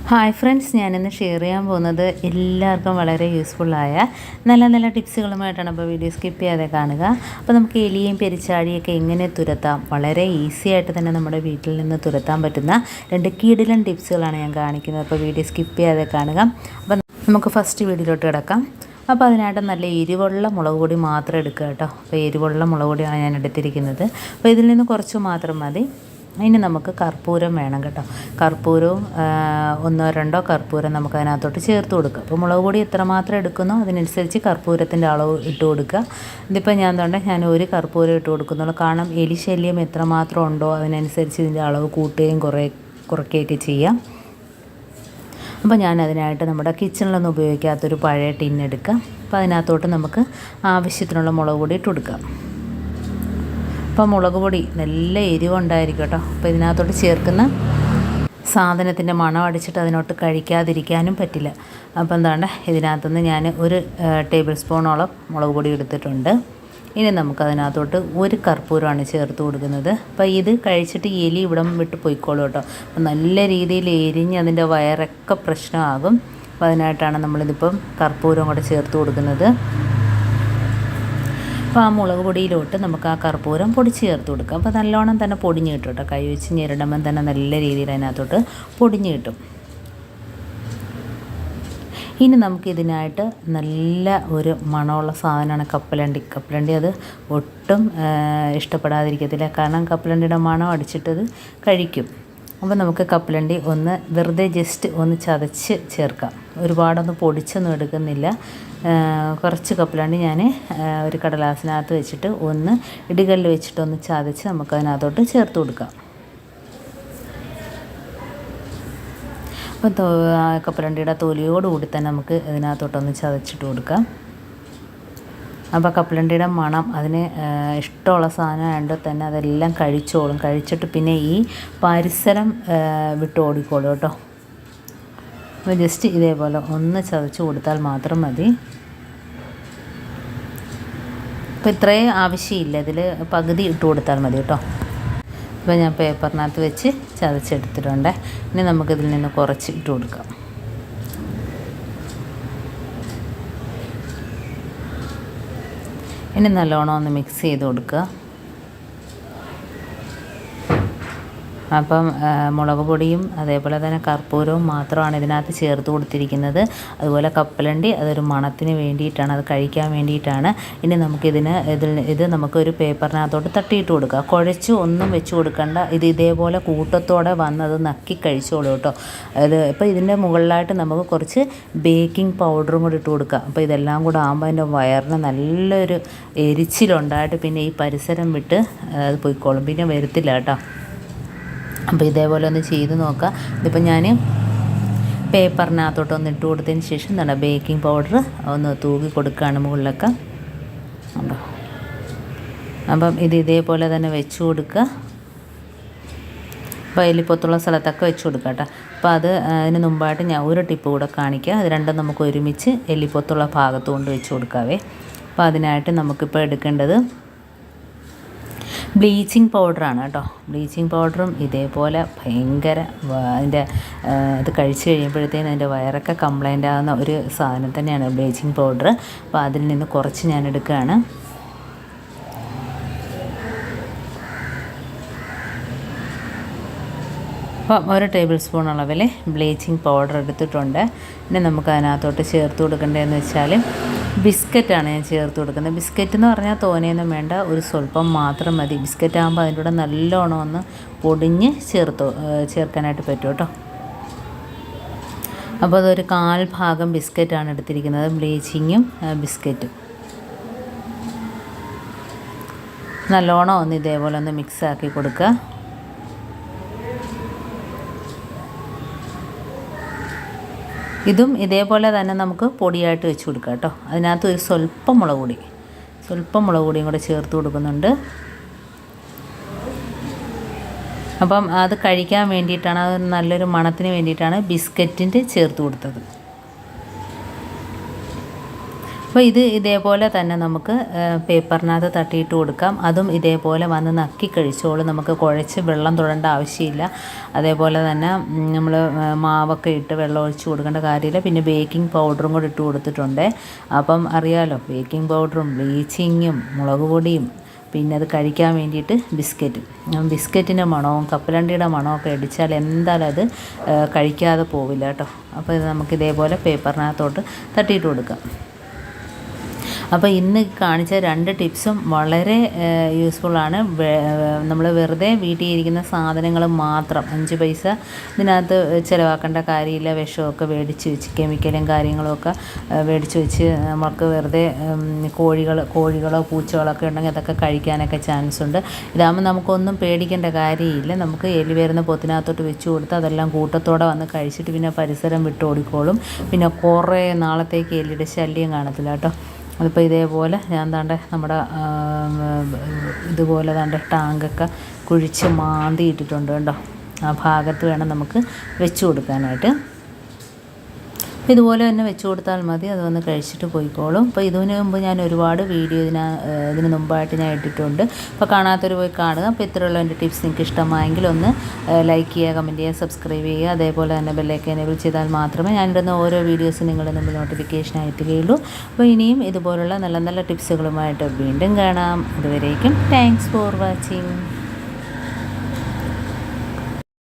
Hi friends, ഞാനിന്ന് share ചെയ്യാൻ പോകുന്നത് എല്ലാവർക്കും വളരെ യൂസ്ഫുള്ളായ നല്ല നല്ല ടിപ്സുകളുമായിട്ടാണ്. അപ്പോൾ വീഡിയോ സ്കിപ്പ് ചെയ്യാതെ കാണുക. അപ്പോൾ നമുക്ക് എലിയും പെരിച്ചാഴിയൊക്കെ എങ്ങനെ തുരത്താം, വളരെ ഈസി ആയിട്ട് തന്നെ നമ്മുടെ വീട്ടിൽ നിന്ന് തുരത്താൻ പറ്റുന്ന 2 കിടിലൻ ടിപ്സുകളാണ് ഞാൻ കാണിക്കുന്നത്. അപ്പോൾ വീഡിയോ സ്കിപ്പ് ചെയ്യാതെ കാണുക. അപ്പോൾ നമുക്ക് ഫസ്റ്റ് വീഡിയോയിലോട്ട് കിടക്കാം. അപ്പോൾ അതിനായിട്ട് നല്ല എരിവുള്ള മുളക് പൊടി മാത്രം എടുക്കുക കേട്ടോ. അപ്പോൾ എരിവുള്ള മുളക് പൊടിയാണ് ഞാൻ എടുത്തിരിക്കുന്നത്. അപ്പോൾ ഇതിൽ നിന്ന് കുറച്ച് മാത്രം മതി. ഇനി നമുക്ക് കർപ്പൂരം വേണം കേട്ടോ. കർപ്പൂരവും 1-2 കർപ്പൂരം നമുക്ക് അതിനകത്തോട്ട് ചേർത്ത് കൊടുക്കുക. അപ്പോൾ മുളക് പൊടി എത്രമാത്രം എടുക്കുന്നോ അതിനനുസരിച്ച് കർപ്പൂരത്തിൻ്റെ അളവ് ഇട്ട് കൊടുക്കുക. ഇതിപ്പോൾ ഞാൻ 1 കർപ്പൂരം ഇട്ട് കൊടുക്കുന്നുള്ളൂ. കാരണം എലി ശല്യം എത്രമാത്രം ഉണ്ടോ അതിനനുസരിച്ച് ഇതിൻ്റെ അളവ് കൂട്ടുകയും കുറയ്ക്കുകയൊക്കെ ചെയ്യാം. അപ്പോൾ ഞാൻ അതിനായിട്ട് നമ്മുടെ കിച്ചണിലൊന്നും ഉപയോഗിക്കാത്തൊരു പഴയ ടിന്നെടുക്കുക. അപ്പോൾ അതിനകത്തോട്ട് നമുക്ക് ആവശ്യത്തിനുള്ള മുളക് പൊടി ഇട്ട് കൊടുക്കാം. അപ്പോൾ മുളക് പൊടി നല്ല എരിവുണ്ടായിരിക്കും കേട്ടോ. അപ്പോൾ ഇതിനകത്തോട്ട് ചേർക്കുന്ന സാധനത്തിൻ്റെ മണം അടിച്ചിട്ട് അതിനോട്ട് കഴിക്കാതിരിക്കാനും പറ്റില്ല. അപ്പോൾ എന്താണ്, ഇതിനകത്തുനിന്ന് ഞാൻ 1 ടേബിൾ സ്പൂണോളം മുളക് പൊടി എടുത്തിട്ടുണ്ട്. ഇനി നമുക്കതിനകത്തോട്ട് 1 കർപ്പൂരമാണ് ചേർത്ത് കൊടുക്കുന്നത്. അപ്പോൾ ഇത് കഴിച്ചിട്ട് എലി ഇവിടം വിട്ട് പോയിക്കോളൂ കേട്ടോ. അപ്പോൾ നല്ല രീതിയിൽ എരിഞ്ഞ് അതിൻ്റെ വയറൊക്കെ പ്രശ്നമാകും. അപ്പോൾ അതിനായിട്ടാണ് നമ്മളിതിപ്പം കർപ്പൂരം കൂടെ ചേർത്ത് കൊടുക്കുന്നത്. അപ്പോൾ ആ മുളക് പൊടിയിലോട്ട് നമുക്ക് ആ കർപ്പൂരം പൊടിച്ച് ചേർത്ത് കൊടുക്കാം. അപ്പോൾ നല്ലോണം തന്നെ പൊടിഞ്ഞ് കിട്ടും കേട്ടോ. കൈ വെച്ച് ഞെരടുമ്പം തന്നെ നല്ല രീതിയിൽ അതിനകത്തോട്ട് പൊടിഞ്ഞ് കിട്ടും. ഇനി നമുക്കിതിനായിട്ട് നല്ല ഒരു മണമുള്ള സാധനമാണ് കപ്പലണ്ടി. അത് ഒട്ടും ഇഷ്ടപ്പെടാതിരിക്കത്തില്ല. കാരണം കപ്പലണ്ടിയുടെ മണം അടിച്ചിട്ടത് കഴിക്കും. അപ്പോൾ നമുക്ക് കപ്പലണ്ടി ഒന്ന് വെറുതെ ജസ്റ്റ് ഒന്ന് ചതച്ച് ചേർക്കാം. ഒരുപാടൊന്നും പൊടിച്ചൊന്നും എടുക്കുന്നില്ല. കുറച്ച് കപ്പലണ്ടി ഞാൻ ഒരു കടലാസിനകത്ത് വെച്ചിട്ട് ഒന്ന് ഇടികല്ല് വെച്ചിട്ടൊന്ന് ചതച്ച് നമുക്കതിനകത്തോട്ട് ചേർത്ത് കൊടുക്കാം. അപ്പം കപ്പലണ്ടിയുടെ തൊലിയോടുകൂടി തന്നെ നമുക്ക് ഇതിനകത്തോട്ടൊന്ന് ചതച്ചിട്ട് കൊടുക്കാം. അപ്പോൾ കപ്പലണ്ടിയുടെ മണം അതിന് ഇഷ്ടമുള്ള സാധനമായതുകൊണ്ട് തന്നെ അതെല്ലാം കഴിച്ചോളും. കഴിച്ചിട്ട് പിന്നെ ഈ പരിസരം വിട്ട് ഓടിക്കോളും കേട്ടോ. അപ്പോൾ ജസ്റ്റ് ഇതേപോലെ ഒന്ന് ചതച്ച് കൊടുത്താൽ മാത്രം മതി. അപ്പോൾ ഇത്രയും ആവശ്യമില്ല, ഇതിൽ പകുതി ഇട്ട് കൊടുത്താൽ മതി കേട്ടോ. അപ്പോൾ ഞാൻ പേപ്പറിനകത്ത് വെച്ച് ചതച്ചെടുത്തിട്ടുണ്ട്. ഇനി നമുക്കിതിൽ നിന്ന് കുറച്ച് ഇട്ട് കൊടുക്കാം. ഇനി നല്ലോണം ഒന്ന് മിക്സ് ചെയ്ത് കൊടുക്കുക. അപ്പം മുളക് പൊടിയും അതേപോലെ തന്നെ കർപ്പൂരവും മാത്രമാണ് ഇതിനകത്ത് ചേർത്ത് കൊടുത്തിരിക്കുന്നത്. അതുപോലെ കപ്പലണ്ടി അതൊരു മണത്തിന് വേണ്ടിയിട്ടാണ്, അത് കഴിക്കാൻ വേണ്ടിയിട്ടാണ്. ഇനി ഇത് നമുക്കൊരു പേപ്പറിനകത്തോട്ട് തട്ടിയിട്ട് കൊടുക്കുക. കുഴച്ച് ഒന്നും വെച്ച് കൊടുക്കണ്ട. ഇതേപോലെ കൂട്ടത്തോടെ വന്നത് നക്കി കഴിച്ചോളൂ കേട്ടോ. ഇപ്പോൾ ഇതിൻ്റെ മുകളിലായിട്ട് നമുക്ക് കുറച്ച് ബേക്കിംഗ് പൗഡറും കൂടി ഇട്ട് കൊടുക്കുക. അപ്പോൾ ഇതെല്ലാം കൂടെ ആകുമ്പോൾ അതിൻ്റെ വയറിന് നല്ലൊരു എരിച്ചിലുണ്ടായിട്ട് പിന്നെ ഈ പരിസരം വിട്ട് അത് പോയിക്കോളും, പിന്നെ വരത്തില്ല കേട്ടോ. അപ്പോൾ ഇതേപോലെ ഒന്ന് ചെയ്ത് നോക്കുക. ഇതിപ്പോൾ ഞാൻ പേപ്പറിനകത്തോട്ടൊന്ന് ഇട്ട് കൊടുത്തതിന് ശേഷം എന്താണ് ബേക്കിംഗ് പൗഡർ ഒന്ന് തൂക്കി കൊടുക്കുകയാണ് മുകളിലൊക്കെ. അപ്പം ഇതേപോലെ തന്നെ വെച്ച് കൊടുക്കുക. അപ്പോൾ എലിപ്പൊത്തുള്ള സ്ഥലത്തൊക്കെ വെച്ച് കൊടുക്കുക കേട്ടോ. അപ്പോൾ അതിന് മുമ്പായിട്ട് ഞാൻ ഒരു ടിപ്പ് കൂടെ കാണിക്കുക. അത് രണ്ടും നമുക്ക് ഒരുമിച്ച് എലിപ്പൊത്തുള്ള ഭാഗത്ത് കൊണ്ട് വെച്ച് കൊടുക്കാവേ. അപ്പോൾ അതിനായിട്ട് നമുക്കിപ്പോൾ എടുക്കേണ്ടത് ബ്ലീച്ചിങ് പൗഡറാണ് കേട്ടോ. ബ്ലീച്ചിങ് പൗഡറും ഇതേപോലെ ഭയങ്കര അതിൻ്റെ ഇത് കഴിച്ച് കഴിയുമ്പോഴത്തേനും അതിൻ്റെ വയറൊക്കെ കംപ്ലൈൻ്റ് ആകുന്ന ഒരു സാധനം തന്നെയാണ് ബ്ലീച്ചിങ് പൗഡർ. അപ്പോൾ അതിൽ നിന്ന് കുറച്ച് ഞാൻ എടുക്കുകയാണ്. അപ്പം 1 ടേബിൾ സ്പൂൺ അളവിൽ ബ്ലീച്ചിങ് പൗഡർ എടുത്തിട്ടുണ്ട്. ഇനി നമുക്ക് അതിനകത്തോട്ട് ചേർത്ത് കൊടുക്കേണ്ടതെന്ന് വെച്ചാൽ ബിസ്ക്കറ്റാണ് ഞാൻ ചേർത്ത് കൊടുക്കുന്നത്. ബിസ്ക്കറ്റ് എന്ന് പറഞ്ഞാൽ തോനെയൊന്നും വേണ്ട, ഒരു സ്വല്പം മാത്രം മതി. ബിസ്ക്കറ്റ് ആകുമ്പോൾ അതിൻ്റെ കൂടെ നല്ലോണം ഒന്ന് പൊടിഞ്ഞ് ചേർക്കാനായിട്ട് പറ്റും കേട്ടോ. അപ്പോൾ അതൊരു 1/4 ഭാഗം ബിസ്ക്കറ്റാണ് എടുത്തിരിക്കുന്നത്, ബ്ലീച്ചിങ്ങും ബിസ്ക്കറ്റും. നല്ലോണം ഒന്ന് ഇതേപോലെ ഒന്ന് മിക്സാക്കി കൊടുക്കുക. ഇതും ഇതേപോലെ തന്നെ നമുക്ക് പൊടിയായിട്ട് വെച്ച് കൊടുക്കാം കേട്ടോ. അതിനകത്ത് ഒരു സ്വല്പം മുളക് പൊടിയും കൂടെ ചേർത്ത് കൊടുക്കുന്നുണ്ട്. അപ്പം അത് കഴിക്കാൻ വേണ്ടിയിട്ടാണ്, അത് നല്ലൊരു മണത്തിന് വേണ്ടിയിട്ടാണ് ബിസ്ക്കറ്റിൻ്റെ ചേർത്ത് കൊടുത്തത്. അപ്പോൾ ഇതേപോലെ തന്നെ നമുക്ക് പേപ്പറിനകത്ത് തട്ടിയിട്ട് കൊടുക്കാം. അതും ഇതേപോലെ വന്ന് നക്കി കഴിച്ചോളും. നമുക്ക് കുഴച്ച് വെള്ളം തൊടേണ്ട ആവശ്യമില്ല. അതേപോലെ തന്നെ നമ്മൾ മാവൊക്കെ ഇട്ട് വെള്ളം ഒഴിച്ച് കൊടുക്കേണ്ട കാര്യമില്ല. പിന്നെ ബേക്കിംഗ് പൗഡറും കൂടി ഇട്ട് കൊടുത്തിട്ടുണ്ട്. അപ്പം അറിയാമല്ലോ, ബേക്കിംഗ് പൗഡറും ബ്ലീച്ചിങ്ങും മുളക് പൊടിയും പിന്നെ അത് കഴിക്കാൻ വേണ്ടിയിട്ട് ബിസ്ക്കറ്റിൻ്റെ മണവും കപ്പലണ്ടിയുടെ മണമൊക്കെ അടിച്ചാൽ എന്തായാലും അത് കഴിക്കാതെ പോവില്ല കേട്ടോ. അപ്പോൾ ഇത് നമുക്ക് ഇതേപോലെ പേപ്പറിനകത്തോട്ട് തട്ടിയിട്ട് കൊടുക്കാം. അപ്പോൾ ഇന്ന് കാണിച്ച 2 ടിപ്സും വളരെ യൂസ്ഫുള്ളാണ്. നമ്മൾ വെറുതെ വീട്ടിൽ ഇരിക്കുന്ന സാധനങ്ങൾ മാത്രം 5 പൈസ ഇതിനകത്ത് ചിലവാക്കേണ്ട കാര്യമില്ല. വിഷമൊക്കെ മേടിച്ച് വെച്ച് കെമിക്കലും കാര്യങ്ങളുമൊക്കെ മേടിച്ച് വെച്ച് നമുക്ക് വെറുതെ കോഴികളോ പൂച്ചകളൊക്കെ ഉണ്ടെങ്കിൽ അതൊക്കെ കഴിക്കാനൊക്കെ ചാൻസ് ഉണ്ട്. ഇതാകുമ്പോൾ നമുക്കൊന്നും പേടിക്കേണ്ട കാര്യമില്ല. നമുക്ക് എലി വരുന്ന പൊത്തിനകത്തോട്ട് വെച്ച് കൊടുത്ത് അതെല്ലാം കൂട്ടത്തോടെ വന്ന് കഴിച്ചിട്ട് പിന്നെ പരിസരം വിട്ട് ഓടിക്കോളും. പിന്നെ കുറേ നാളത്തേക്ക് എലിയുടെ ശല്യം കാണത്തില്ല കേട്ടോ. അതിപ്പോൾ ഇതേപോലെ ഞാൻ നമ്മുടെ ഇതുപോലെ ടാങ്കൊക്കെ കുഴിച്ച് മാന്തി ഇട്ടിട്ടുണ്ട് കേട്ടോ. ആ ഭാഗത്ത് വേണം നമുക്ക് വെച്ച് കൊടുക്കാനായിട്ട്. ഇതുപോലെ തന്നെ വെച്ച് കൊടുത്താൽ മതി. അത് വന്ന് കഴിച്ചിട്ട് പോയിക്കോളും. അപ്പോൾ ഇതിന് മുമ്പ് ഞാൻ ഒരുപാട് വീഡിയോ ഇതിന് മുമ്പായിട്ട് ഞാൻ ഇട്ടിട്ടുണ്ട്. അപ്പോൾ കാണാത്തൊരു പോയി കാണുക. അപ്പോൾ ഇത്രയുള്ള എൻ്റെ ടിപ്സ് നിങ്ങൾക്ക് ഇഷ്ടമായെങ്കിൽ ഒന്ന് ലൈക്ക് ചെയ്യുക, കമൻറ്റ് ചെയ്യുക, സബ്സ്ക്രൈബ് ചെയ്യുക. അതേപോലെ തന്നെ ബെല്ലൈക്കൻ എനേബിൾ ചെയ്താൽ മാത്രമേ ഞാനിടുന്ന ഓരോ വീഡിയോസും നിങ്ങളുടെ മുമ്പിൽ നോട്ടിഫിക്കേഷൻ ആയിട്ടുകയുള്ളൂ. അപ്പോൾ ഇനിയും ഇതുപോലുള്ള നല്ല നല്ല ടിപ്സുകളുമായിട്ട് വീണ്ടും കാണാം. അതുവരേക്കും താങ്ക്സ് ഫോർ വാച്ചിങ്.